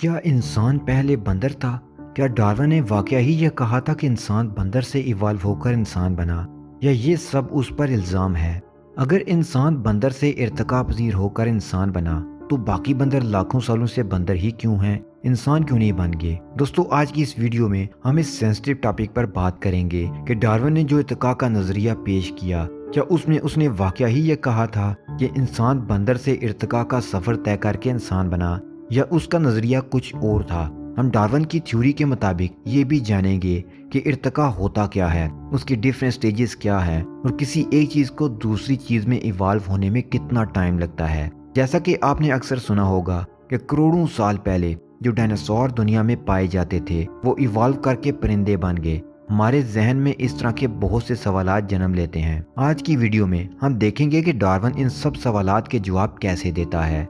क्या इंसान पहले बंदर था? क्या डार्विन ने वाकया ही यह कहा था कि इंसान बंदर से इवॉल्व होकर इंसान बना, या ये सब उस पर इल्ज़ाम है? अगर इंसान बंदर से इर्तिका पजीर होकर इंसान बना, तो बाकी बंदर लाखों सालों से बंदर ही क्यों हैं? इंसान क्यों नहीं बन गए? दोस्तों, आज की इस वीडियो में हम इस सेंसिटिव टॉपिक पर बात करेंगे कि डार्विन ने जो इर्तिका का नज़रिया पेश किया, क्या उसमें उसने वाकया ही यह कहा था कि इंसान बंदर से इर्तिका का सफ़र तय करके इंसान बना, या उसका नज़रिया कुछ और था? हम डार्विन की थ्योरी के मुताबिक ये भी जानेंगे कि इर्तिका होता क्या है, उसकी डिफरेंट स्टेजेस क्या है, और किसी एक चीज़ को दूसरी चीज़ में इवॉल्व होने में कितना टाइम लगता है। जैसा कि आपने अक्सर सुना होगा कि करोड़ों साल पहले जो डायनासोर दुनिया में पाए जाते थे, वो इवॉल्व करके परिंदे बन गए। हमारे जहन में इस तरह के बहुत से सवालात जन्म लेते हैं। आज की वीडियो में हम देखेंगे कि डार्विन इन सब सवालात के जवाब कैसे देता है।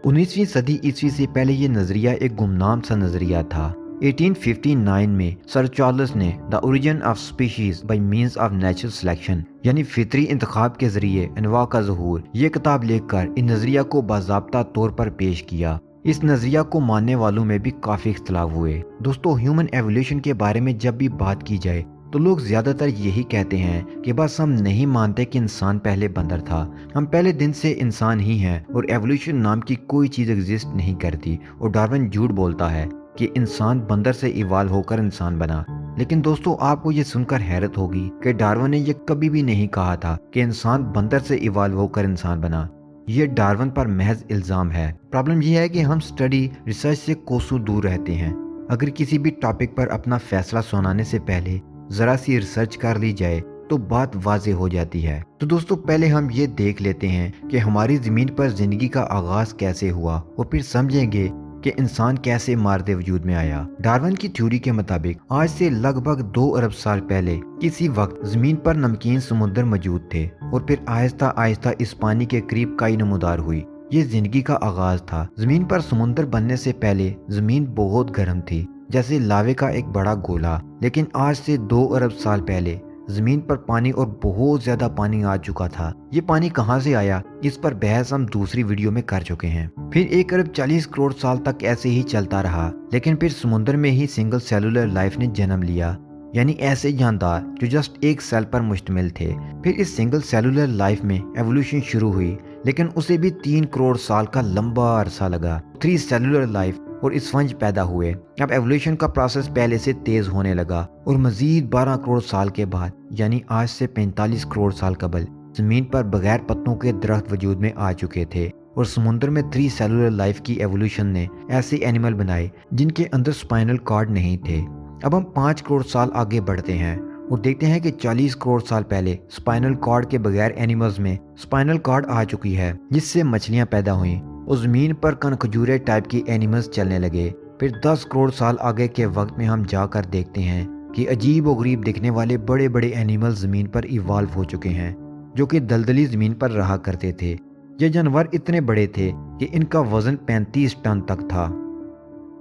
19वीं सदी ईस्वी से पहले ये नज़रिया एक गुमनाम सा नज़रिया था। 1859 में सर चार्ल्स ने the origin of species by means of natural selection, यानी फितरी इंतखाब के जरिए अनवा का ज़हूर, ये किताब लिखकर इन नज़रिया को बाज़ाब्ता तौर पर पेश किया। इस नज़रिया को मानने वालों में भी काफ़ी इख्तलाफ हुए। दोस्तों, ह्यूमन एवोल्यूशन के बारे में जब भी बात की जाए तो लोग ज्यादातर यही कहते हैं कि बस हम नहीं मानते कि इंसान पहले बंदर था, हम पहले दिन से इंसान ही हैं और एवोल्यूशन नाम की कोई चीज एग्जिस्ट नहीं करती। और डार्विन झूठ बोलता है कि इंसान बंदर से इवॉल्व होकर इंसान बना। लेकिन दोस्तों, आपको ये सुनकर हैरत होगी कि डार्विन ने ये कभी भी नहीं कहा था कि इंसान बंदर से इवॉल्व होकर इंसान बना। ये डार्विन पर महज इल्जाम है। प्रॉब्लम यह है कि हम स्टडी रिसर्च से कोसों दूर रहते हैं। अगर किसी भी टॉपिक पर अपना फैसला सुनाने से पहले जरा सी रिसर्च कर ली जाए तो बात वाज़ेह हो जाती है। तो दोस्तों, पहले हम ये देख लेते हैं कि हमारी ज़मीन पर ज़िंदगी का आगाज़ कैसे हुआ, और फिर समझेंगे कि इंसान कैसे मारदे वजूद में आया। डार्विन की थ्योरी के मुताबिक आज से लगभग 2 अरब साल पहले किसी वक्त ज़मीन पर नमकीन समुद्र मौजूद थे, और फिर आहिस्ता आहिस्ता इस पानी के करीब काई नमूदार हुई। ये ज़िंदगी का आगाज़ था। ज़मीन पर समुद्र बनने से पहले ज़मीन बहुत गर्म थी, जैसे लावे का एक बड़ा गोला। लेकिन आज से 2 अरब साल पहले जमीन पर पानी, और बहुत ज्यादा पानी आ चुका था। ये पानी कहाँ से आया, इस पर बहस हम दूसरी वीडियो में कर चुके हैं। फिर 1 अरब 40 करोड़ साल तक ऐसे ही चलता रहा, लेकिन फिर समुद्र में ही सिंगल सेलुलर लाइफ ने जन्म लिया, यानी ऐसे जानदार जो जस्ट एक सेल पर मुश्तमिल थे। फिर इस सिंगल सेलुलर लाइफ में एवोल्यूशन शुरू हुई, लेकिन उसे भी 3 करोड़ साल का लंबा अरसा लगा। 3 सेलुलर लाइफ और स्पंज पैदा हुए। अब एवोल्यूशन का प्रोसेस पहले से तेज होने लगा, और मजीद 12 करोड़ साल के बाद, यानी आज से 45 करोड़ साल कबल, जमीन पर बगैर पत्तों के दरख्त वजूद में आ चुके थे। और समुद्र में 3 सेलुलर लाइफ की एवोल्यूशन ने ऐसे एनिमल बनाए जिनके अंदर स्पाइनल कॉर्ड नहीं थे। अब हम 5 करोड़ साल आगे बढ़ते हैं और देखते हैं कि 40 करोड़ साल पहले स्पाइनल कॉर्ड के बगैर एनिमल्स में स्पाइनल कॉर्ड आ चुकी है, जिससे मछलियां पैदा हुई और जमीन पर कनखजूरे टाइप के एनिमल्स चलने लगे। फिर 10 करोड़ साल आगे के वक्त में हम जाकर देखते हैं कि अजीब और गरीब दिखने वाले बड़े बड़े एनिमल्स जमीन पर इवॉल्व हो चुके हैं, जो कि दलदली जमीन पर रहा करते थे। ये जानवर इतने बड़े थे कि इनका वजन 35 टन तक था।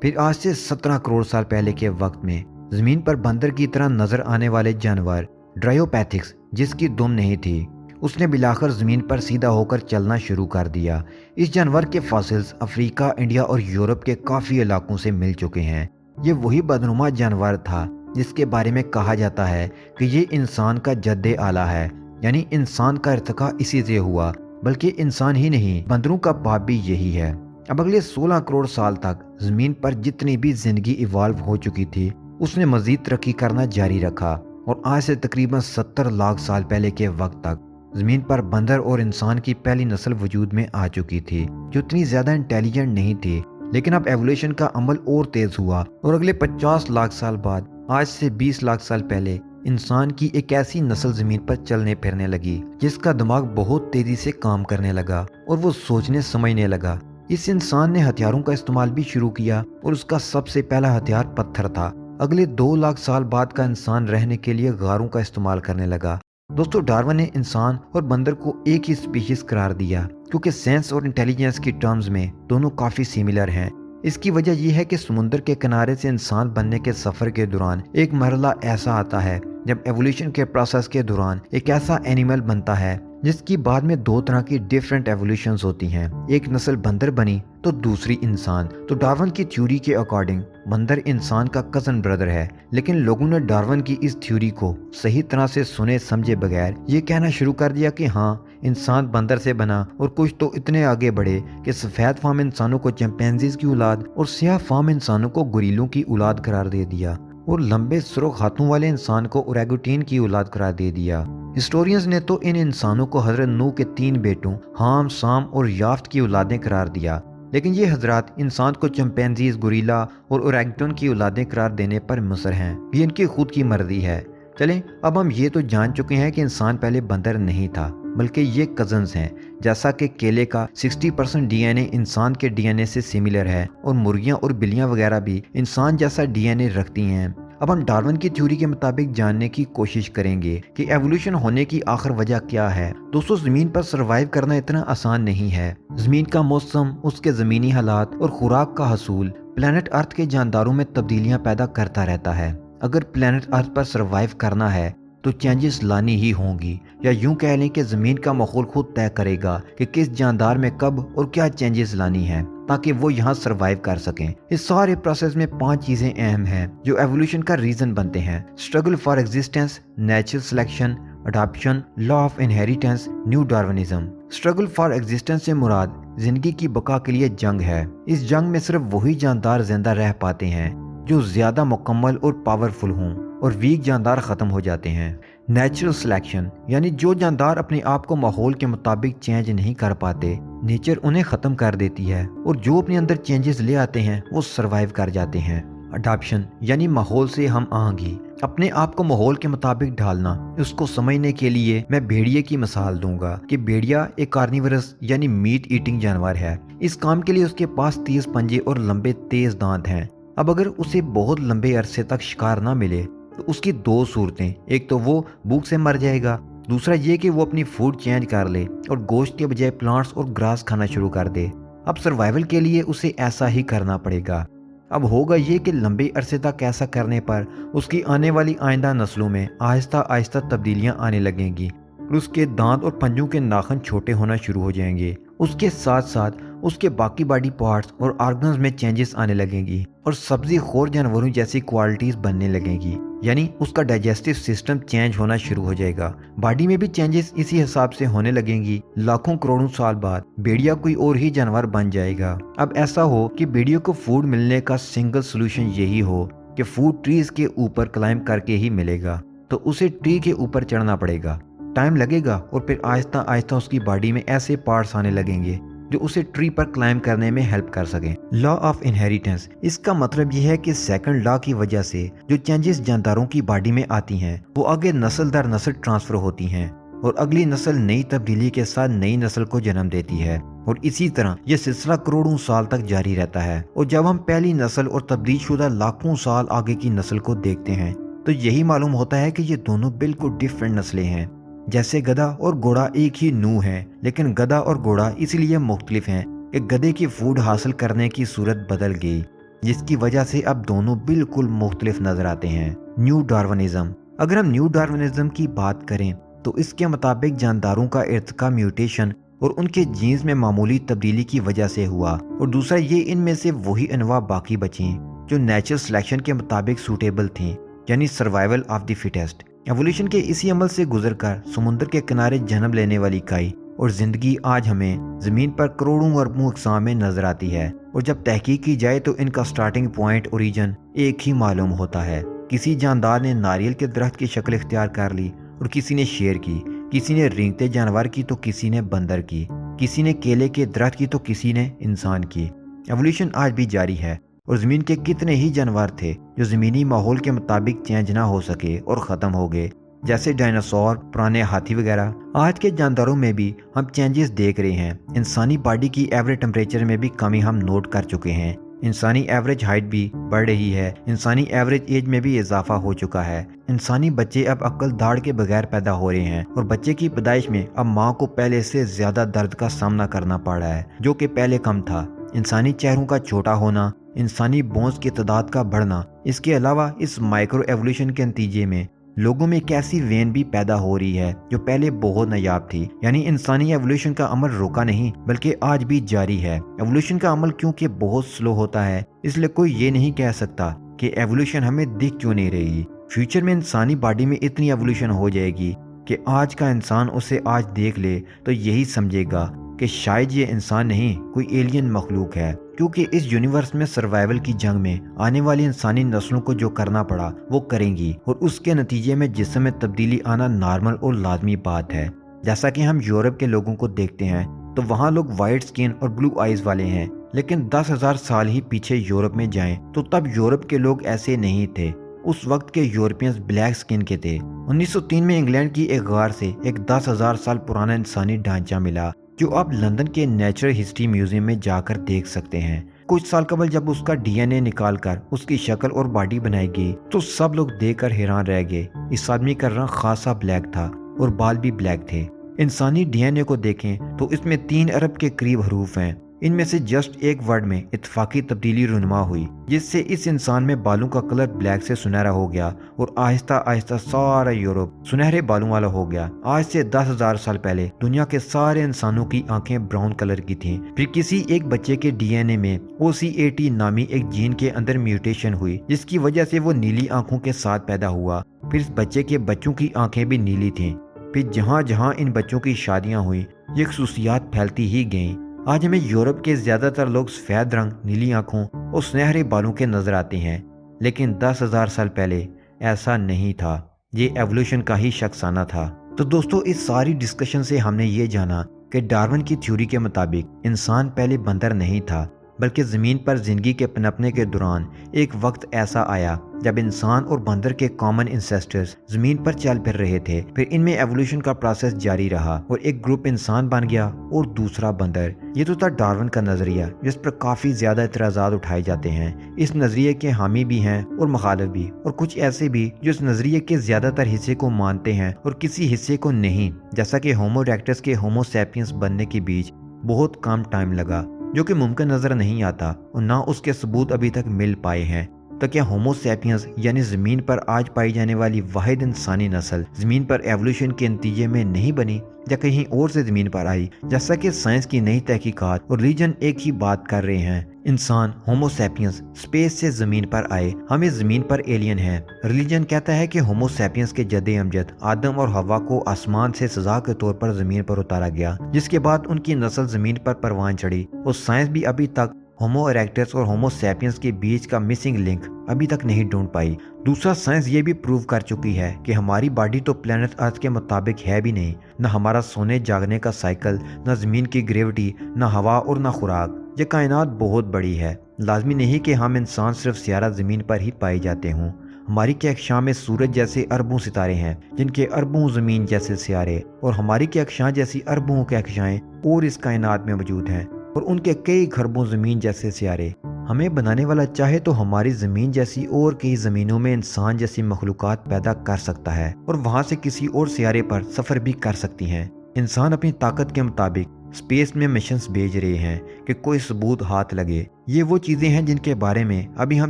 फिर आज से 17 करोड़ साल पहले के वक्त में जमीन पर बंदर की तरह नजर आने वाले जानवर ड्रायोपैथिक्स, जिसकी दुम नहीं थी, उसने बिलाकर जमीन पर सीधा होकर चलना शुरू कर दिया। इस जानवर के फॉसिल्स अफ्रीका, इंडिया और यूरोप के काफी इलाकों से मिल चुके हैं। ये वही बदनुमा जानवर था जिसके बारे में कहा जाता है कि ये इंसान का जद्दे आला है, यानी इंसान का इर्तिका इसी से हुआ। बल्कि इंसान ही नहीं, बंदरों का बाप भी यही है। अब अगले 16 करोड़ साल तक जमीन पर जितनी भी जिंदगी इवॉल्व हो चुकी थी, उसने मजीद तरक्की करना जारी रखा, और आज से तकरीबन 70 लाख साल पहले के वक्त तक जमीन पर बंदर और इंसान की पहली नस्ल वजूद में आ चुकी थी, जो इतनी ज्यादा इंटेलिजेंट नहीं थी। लेकिन अब एवोल्यूशन का अमल और तेज हुआ, और अगले 50 लाख साल बाद, आज से 20 लाख साल पहले, इंसान की एक ऐसी नस्ल जमीन पर चलने फिरने लगी जिसका दिमाग बहुत तेजी से काम करने लगा और वो सोचने समझने लगा। इस इंसान ने हथियारों का इस्तेमाल भी शुरू किया, और उसका सबसे पहला हथियार पत्थर था। अगले 2 लाख साल बाद का इंसान रहने के लिए गारों का इस्तेमाल करने लगा। दोस्तों, डार्विन ने इंसान और बंदर को एक ही स्पीशीज करार दिया, क्योंकि सेंस और इंटेलिजेंस की टर्म्स में दोनों काफी सिमिलर हैं। इसकी वजह यह है कि समुद्र के किनारे से इंसान बनने के सफर के दौरान एक मरला ऐसा आता है जब एवोल्यूशन के प्रोसेस के दौरान एक ऐसा एनिमल बनता है جس کی بعد میں دو طرح کی ڈیفرنٹ ایولیوشنز ہوتی ہیں، ایک نسل بندر بنی تو دوسری انسان۔ تو ڈارون کی تھیوری کے اکارڈنگ بندر انسان کا کزن بردر ہے، لیکن لوگوں نے ڈارون کی اس تھیوری کو صحیح طرح سے سنے سمجھے بغیر یہ کہنا شروع کر دیا کہ ہاں انسان بندر سے بنا، اور کچھ تو اتنے آگے بڑھے کہ سفید فام انسانوں کو چمپینزیز کی اولاد اور سیاہ فام انسانوں کو گوریلوں کی اولاد قرار دے دیا، اور لمبے سرخ ہاتھوں والے انسان کو اوریگوٹین کی اولاد قرار دے دیا۔ ہسٹورینز نے تو ان انسانوں کو حضرت نوح کے 3 بیٹوں حام، سام اور یافت کی اولادیں قرار دیا، لیکن یہ حضرات انسان کو چمپینزیز، گوریلا اور اوریگوٹین کی اولادیں قرار دینے پر مصر ہیں، یہ ان کی خود کی مرضی ہے۔ چلیں اب ہم یہ تو جان چکے ہیں کہ انسان پہلے بندر نہیں تھا بلکہ یہ کزنز ہیں، جیسا کہ کیلے کا 60% ڈی این اے انسان کے ڈی این اے سے سملر ہے، اور مرغیاں اور بلیاں وغیرہ بھی انسان جیسا ڈی این اے رکھتی ہیں۔ اب ہم ڈارون کی تھیوری کے مطابق جاننے کی کوشش کریں گے کہ ایوولوشن ہونے کی آخر وجہ کیا ہے۔ دوستو، زمین پر سروائیو کرنا اتنا آسان نہیں ہے۔ زمین کا موسم، اس کے زمینی حالات اور خوراک کا حصول پلانٹ ارتھ کے جانداروں میں تبدیلیاں پیدا کرتا رہتا ہے۔ اگر پلانٹ ارتھ پر سروائیو کرنا ہے تو چینجز لانی ہی ہوں گی، یا یوں کہہ لیں کہ زمین کا ماحول خود طے کرے گا کہ کس جاندار میں کب اور کیا چینجز لانی ہے تاکہ وہ یہاں سروائیو کر سکیں۔ اس سارے پروسیس میں 5 چیزیں اہم ہیں جو ایوولوشن کا ریزن بنتے ہیں: struggle for existence, natural selection, adaptation, law of inheritance, neo Darwinism. Struggle for existence سے مراد زندگی کی بقا کے لیے جنگ ہے۔ اس جنگ میں صرف وہی جاندار زندہ رہ پاتے ہیں جو زیادہ مکمل اور پاورفل ہوں، اور ویک جاندار ختم ہو جاتے ہیں۔ نیچرل سلیکشن یعنی جو جاندار اپنے آپ کو ماحول کے مطابق چینج نہیں کر پاتے، نیچر انہیں ختم کر دیتی ہے، اور جو اپنے اندر چینجز لے آتے ہیں وہ سروائیو کر جاتے ہیں۔ اڈاپشن یعنی ماحول سے ہم آہنگی، اپنے آپ کو ماحول کے مطابق ڈھالنا۔ اس کو سمجھنے کے لیے میں بھیڑیے کی مثال دوں گا کہ بھیڑیا ایک کارنیورس یعنی میٹ ایٹنگ جانور ہے۔ اس کام کے لیے اس کے پاس تیز پنجے اور لمبے تیز دانت ہیں۔ اب اگر اسے بہت لمبے عرصے تک شکار نہ ملے تو اس کی 2 صورتیں: ایک تو وہ بھوک سے مر جائے گا، دوسرا یہ کہ وہ اپنی فوڈ چینج کر لے اور گوشت کے بجائے پلانٹس اور گراس کھانا شروع کر دے۔ اب سروائیول کے لیے اسے ایسا ہی کرنا پڑے گا۔ اب ہوگا یہ کہ لمبے عرصے تک ایسا کرنے پر اس کی آنے والی آئندہ نسلوں میں آہستہ آہستہ تبدیلیاں آنے لگیں گی، اور اس کے دانت اور پنجوں کے ناخن چھوٹے ہونا شروع ہو جائیں گے۔ اس کے ساتھ ساتھ اس کے باقی باڈی پارٹس اور آرگنز میں چینجز آنے لگیں گی، اور سبزی خور جانوروں جیسی کوالٹیز بننے لگیں گی، یعنی اس کا ڈائجسٹو سسٹم چینج ہونا شروع ہو جائے گا۔ باڈی میں بھی چینجز اسی حساب سے ہونے لگیں گی۔ لاکھوں کروڑوں سال بعد بھیڑیا کوئی اور ہی جانور بن جائے گا۔ اب ایسا ہو کہ بھیڑیوں کو فوڈ ملنے کا سنگل سولوشن یہی ہو کہ فوڈ ٹریز کے اوپر کلائم کر کے ہی ملے گا، تو اسے ٹری کے اوپر چڑھنا پڑے گا، ٹائم لگے گا، اور پھر آہستہ آہستہ اس کی باڈی میں ایسے پارٹس آنے لگیں گے جو اسے ٹری پر کلائم کرنے میں ہیلپ کر سکیں۔ لا آف انہیریٹنس، اس کا مطلب یہ ہے کہ سیکنڈ لا کی وجہ سے جو چینجز جانداروں کی باڈی میں آتی ہیں وہ آگے نسل در نسل ٹرانسفر ہوتی ہیں، اور اگلی نسل نئی تبدیلی کے ساتھ نئی نسل کو جنم دیتی ہے، اور اسی طرح یہ سلسلہ کروڑوں سال تک جاری رہتا ہے۔ اور جب ہم پہلی نسل اور تبدیل شدہ لاکھوں سال آگے کی نسل کو دیکھتے ہیں تو یہی معلوم ہوتا ہے کہ یہ دونوں بالکل ڈیفرنٹ نسلیں ہیں۔ جیسے گدھا اور گھوڑا ایک ہی نوع ہے، لیکن گدھا اور گھوڑا اس لیے مختلف ہیں کہ گدھے کی فوڈ حاصل کرنے کی صورت بدل گئی، جس کی وجہ سے اب دونوں بالکل مختلف نظر آتے ہیں۔ نیو ڈارونزم، اگر ہم نیو ڈارونزم کی بات کریں تو اس کے مطابق جانداروں کا ارتقاء میوٹیشن اور ان کے جینز میں معمولی تبدیلی کی وجہ سے ہوا، اور دوسرا یہ ان میں سے وہی انواع باقی بچیں جو نیچرل سلیکشن کے مطابق سوٹیبل تھیں، یعنی survival of the fittest. Evolution کے اسی عمل سے گزر کر سمندر کے کنارے جنم لینے والی کائی اور زندگی آج ہمیں زمین پر کروڑوں اربوں اقسام میں نظر آتی ہے، اور جب تحقیق کی جائے تو ان کا سٹارٹنگ پوائنٹ اوریجن ایک ہی معلوم ہوتا ہے۔ کسی جاندار نے ناریل کے درخت کی شکل اختیار کر لی، اور کسی نے شیر کی، کسی نے رینگتے جانور کی تو کسی نے بندر کی، کسی نے کیلے کے درخت کی تو کسی نے انسان کی۔ ایوولوشن آج بھی جاری ہے، اور زمین کے کتنے ہی جانور تھے جو زمینی ماحول کے مطابق چینج نہ ہو سکے اور ختم ہو گئے، جیسے ڈائناسور، پرانے ہاتھی وغیرہ۔ آج کے جانداروں میں بھی ہم چینجز دیکھ رہے ہیں۔ انسانی باڈی کی ایوریج ٹمپریچر میں بھی کمی ہم نوٹ کر چکے ہیں، انسانی ایوریج ہائٹ بھی بڑھ رہی ہے، انسانی ایوریج ایج میں بھی اضافہ ہو چکا ہے، انسانی بچے اب عقل داڑھ کے بغیر پیدا ہو رہے ہیں، اور بچے کی پیدائش میں اب ماں کو پہلے سے زیادہ درد کا سامنا کرنا پڑ رہا ہے جو کہ پہلے کم تھا۔ انسانی چہروں کا چھوٹا ہونا، انسانی بونز کی تعداد کا بڑھنا، اس کے علاوہ اس مائکرو ایوولوشن کے نتیجے میں लोगों में एक ऐसी वेन भी पैदा हो रही है जो पहले बहुत नायाब थी। यानी इंसानी एवोल्यूशन का अमल रुका नहीं बल्कि आज भी जारी है। एवोल्यूशन का अमल क्योंकि बहुत स्लो होता है, इसलिए कोई ये नहीं कह सकता कि एवोल्यूशन हमें दिख क्यों नहीं रही। फ्यूचर में इंसानी बॉडी में इतनी एवोल्यूशन हो जाएगी कि आज का इंसान उसे आज देख ले तो यही समझेगा कि शायद ये इंसान नहीं, कोई एलियन मखलूक है। क्योंकि इस यूनिवर्स में सर्वाइवल की जंग में आने वाली इंसानी नस्लों को जो करना पड़ा वो करेंगी, और उसके नतीजे में जिस्म में तब्दीली आना नॉर्मल और लाजमी बात है। जैसा कि हम यूरोप के लोगों को देखते हैं तो वहाँ लोग वाइट स्किन और ब्लू आइज वाले हैं, लेकिन 10,000 साल ही पीछे यूरोप में जाएं तो तब यूरोप के लोग ऐसे नहीं थे। उस वक्त के यूरोपियंस ब्लैक स्किन के थे। 1903 में इंग्लैंड की एक गार से एक 10,000 साल पुराना इंसानी ढांचा मिला जो आप लंदन के नेचुरल हिस्ट्री म्यूजियम में जाकर देख सकते हैं। कुछ साल कबल जब उसका डीएनए निकालकर उसकी शक्ल और बॉडी बनाई गई तो सब लोग देखकर हैरान रह गए। इस आदमी का रंग खासा ब्लैक था और बाल भी ब्लैक थे। इंसानी डीएनए को देखें तो इसमें 3 अरब के करीब हरूफ हैं। इनमें से जस्ट एक वर्ड में इत्तफाकी तब्दीली रुनमा हुई, जिससे इस इंसान में बालों का कलर ब्लैक से सुनहरा हो गया और आहिस्ता आहिस्ता सारा यूरोप सुनहरे बालों वाला हो गया। आज से 10,000 साल पहले दुनिया के सारे इंसानों की आंखें ब्राउन कलर की थीं। फिर किसी एक बच्चे के डीएनए में OCA-T नामी एक जीन के अंदर म्यूटेशन हुई, जिसकी वजह से वो नीली आंखों के साथ पैदा हुआ। फिर इस बच्चे के बच्चों की आंखें भी नीली थीं। फिर जहाँ जहाँ इन बच्चों की शादियाँ हुई ये खसूसियात फैलती ही गईं। आज हमें यूरोप के ज्यादातर लोग सफेद रंग, नीली आंखों और सुनहरे बालों के नजर आते हैं, लेकिन 10,000 साल पहले ऐसा नहीं था। ये एवोल्यूशन का ही शख्साना था। तो दोस्तों, इस सारी डिस्कशन से हमने ये जाना कि डार्विन की थ्योरी के मुताबिक इंसान पहले बंदर नहीं था, बल्कि ज़मीन पर जिंदगी के पनपने के दौरान एक वक्त ऐसा आया जब इंसान और बंदर के कॉमन इंसेस्टर्स ज़मीन पर चल फिर रहे थे। फिर इनमें एवोल्यूशन का प्रोसेस जारी रहा और एक ग्रुप इंसान बन गया और दूसरा बंदर। ये तो था डार्विन का नज़रिया, जिस पर काफ़ी ज़्यादा इतराज़ात उठाए जाते हैं। इस नज़रिए के हामी भी हैं और मुखालिफ भी, और कुछ ऐसे भी जो इस नज़रिए के ज़्यादातर हिस्से को मानते हैं और किसी हिस्से को नहीं। जैसा कि होमो इरेक्टस के होमो सैपियंस बनने के बीच बहुत कम टाइम लगा, जो कि मुमकिन नजर नहीं आता और ना उसके सबूत अभी तक मिल पाए हैं। तो क्या होमो सैपियंस यानी जमीन पर आज पाई जाने वाली वाहिद इंसानी नस्ल जमीन पर एवोल्यूशन के नतीजे में नहीं बनी या कहीं और से जमीन पर आई? जैसा कि साइंस की नई तहकीकात और रिलीजन एक ही बात कर रहे हैं, इंसान होमो सैपियंस स्पेस से जमीन पर आए, हम इस जमीन पर एलियन हैं। रिलीजन कहता है कि होमो सैपियंस के जद्दे अमजद आदम और हवा को आसमान से सजा के तौर पर जमीन पर उतारा गया, जिसके बाद उनकी नस्ल जमीन पर परवान चढ़ी। और साइंस भी अभी तक होमो इरेक्टस और होमो सैपियंस के बीच का मिसिंग लिंक अभी तक नहीं ढूंढ पाई। दूसरा, साइंस ये भी प्रूव कर चुकी है कि हमारी बॉडी तो प्लेनेट अर्थ के मुताबिक है भी नहीं, न हमारा सोने जागने का साइकिल, न जमीन की ग्रेविटी, न हवा और न खुराक। ये कायनात बहुत बड़ी है। लाजमी नहीं कि हम इंसान सिर्फ सियारा जमीन पर ही पाए जाते हों। हमारी कहकशां में सूरज जैसे अरबों सितारे हैं, जिनके अरबों जमीन जैसे सियारे, और हमारी कहकशां जैसी अरबों कहकशाएं और इस कायनात में मौजूद हैं, और उनके कई खरबों जमीन जैसे सियारे। हमें बनाने वाला चाहे तो हमारी जमीन जैसी और कई जमीनों में इंसान जैसी मखलूकात पैदा कर सकता है और वहां से किसी और सियारे पर सफर भी कर सकती हैं। इंसान अपनी ताकत के मुताबिक स्पेस में मिशंस भेज रहे हैं कि कोई सबूत हाथ लगे। ये वो चीजें हैं जिनके बारे में अभी हम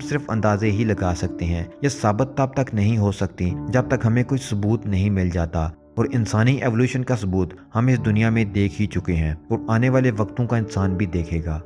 सिर्फ अंदाजे ही लगा सकते हैं। ये साबित तब तक नहीं हो सकती जब तक हमें कोई सबूत नहीं मिल जाता, और इंसानी एवोल्यूशन का सबूत हम इस दुनिया में देख ही चुके हैं और आने वाले वक्तों का इंसान भी देखेगा।